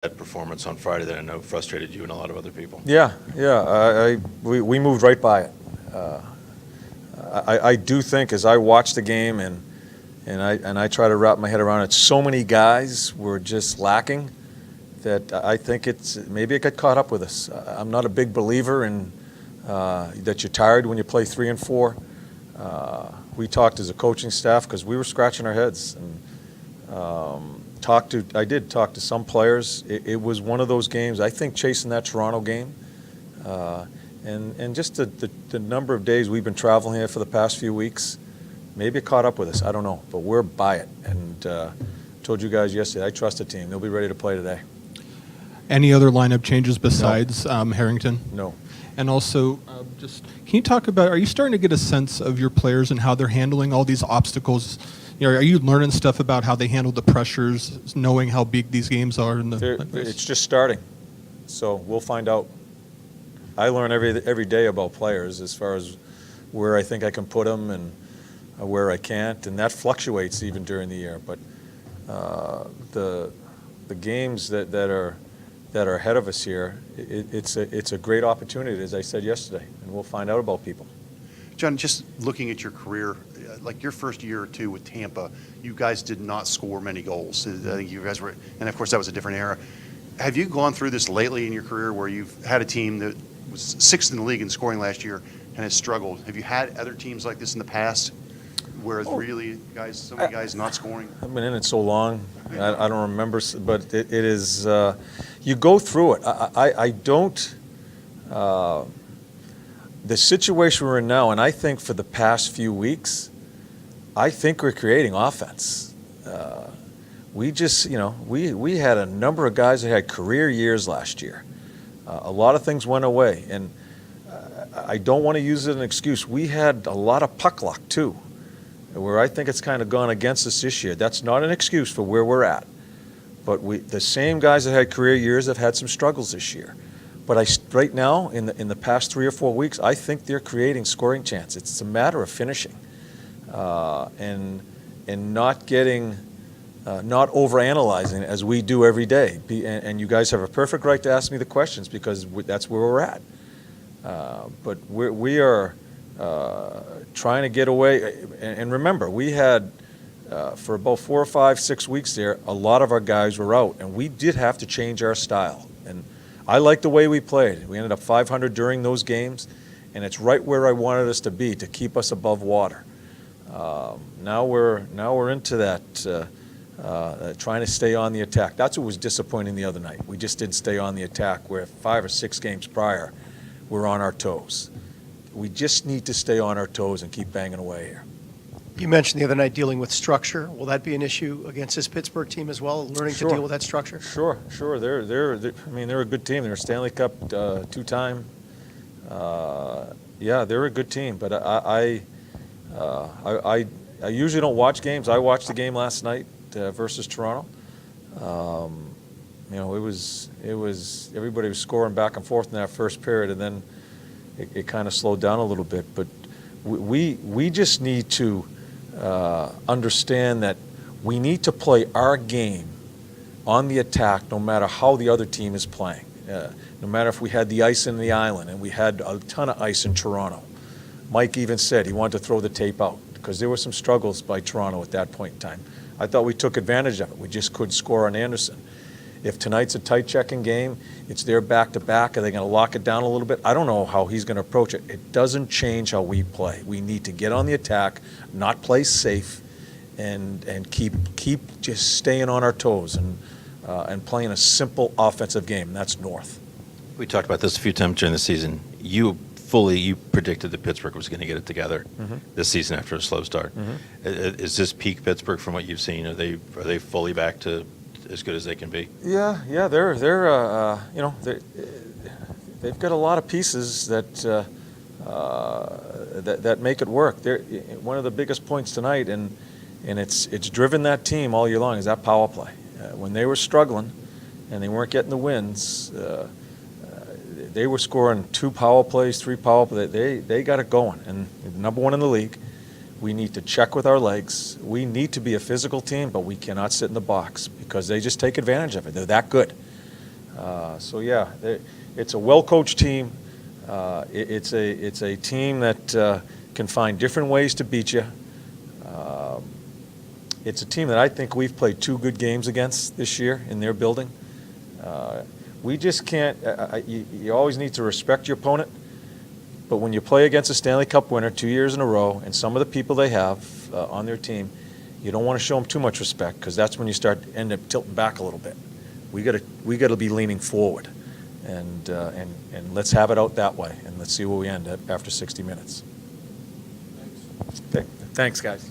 that performance on Friday that I know frustrated you and a lot of other people. Yeah, yeah. We moved right by it. I do think as I watch the game and I try to wrap my head around it, so many guys were just lacking that I think maybe it got caught up with us. I'm not a big believer in that you're tired when you play 3 and 4. We talked as a coaching staff because we were scratching our heads and I did talk to some players. It was one of those games. I think chasing that Toronto game, and just the number of days we've been traveling here for the past few weeks, maybe it caught up with us. I don't know, but we're by it. And told you guys yesterday, I trust the team. They'll be ready to play today. Any other lineup changes besides Harrington? No. And also, just can you talk about? Are you starting to get a sense of your players and how they're handling all these obstacles? Are you learning stuff about how they handle the pressures, knowing how big these games are? It's just starting, so we'll find out. I learn every day about players as far as where I think I can put them and where I can't, and that fluctuates even during the year. But the games that are ahead of us here, it's a great opportunity, as I said yesterday, and we'll find out about people. John, just looking at your career, like your first year or two with Tampa, you guys did not score many goals. I think you guys were, and of course that was a different era. Have you gone through this lately in your career where you've had a team that was 6th in the league in scoring last year and has struggled? Have you had other teams like this in the past where really so many guys not scoring? I've been in it so long, I don't remember, but it is, you go through it. I don't, the situation we're in now, and I think for the past few weeks, I think we're creating offense. We just, we had a number of guys that had career years last year. A lot of things went away, and I don't want to use it as an excuse. We had a lot of puck luck, too, where I think it's kind of gone against us this year. That's not an excuse for where we're at. But the same guys that had career years have had some struggles this year. But right now, in the past 3 or 4 weeks, I think they're creating scoring chances. It's a matter of finishing and not getting, not overanalyzing it as we do every day. And you guys have a perfect right to ask me the questions because that's where we're at. But we are trying to get away. And remember, we had, for about 4 or 5, 6 weeks there, a lot of our guys were out, and we did have to change our style. And I like the way we played. We ended up 500 during those games, and it's right where I wanted us to be to keep us above water. Now we're into that, trying to stay on the attack. That's what was disappointing the other night. We just didn't stay on the attack where 5 or 6 games prior we're on our toes. We just need to stay on our toes and keep banging away here. You mentioned the other night dealing with structure. Will that be an issue against this Pittsburgh team as well, learning to deal with that structure? Sure. They're a good team. They're a Stanley Cup 2-time. Yeah, they're a good team. But I usually don't watch games. I watched the game last night versus Toronto. It was everybody was scoring back and forth in that first period, and then it kind of slowed down a little bit. But we just need to understand that we need to play our game on the attack no matter how the other team is playing. No matter if we had the ice in the island, and we had a ton of ice in Toronto. Mike even said he wanted to throw the tape out because there were some struggles by Toronto at that point in time. I thought we took advantage of it. We just couldn't score on Anderson. If tonight's a tight checking game, it's their back-to-back. Are they going to lock it down a little bit? I don't know how he's going to approach it. It doesn't change how we play. We need to get on the attack, not play safe, and keep just staying on our toes and playing a simple offensive game, and that's North. We talked about this a few times during the season. You predicted that Pittsburgh was going to get it together this season after a slow start. Is this peak Pittsburgh from what you've seen? Are they fully back to as good as they can be? Yeah, they're they've got a lot of pieces that make it work. One of the biggest points tonight, and it's driven that team all year long, is that power play. When they were struggling and they weren't getting the wins, they were scoring 2 power plays, 3 power plays. They got it going, and number 1 in the league. We need to check with our legs. We need to be a physical team, but we cannot sit in the box because they just take advantage of it. They're that good. So yeah, it's a well-coached team. It's a team that can find different ways to beat you. It's a team that I think we've played 2 good games against this year in their building. We just can't. You always need to respect your opponent. But when you play against a Stanley Cup winner 2 years in a row, and some of the people they have on their team, you don't want to show them too much respect, because that's when you end up tilting back a little bit. We got to be leaning forward, and let's have it out that way, and let's see where we end at after 60 minutes. Okay. Thanks, guys.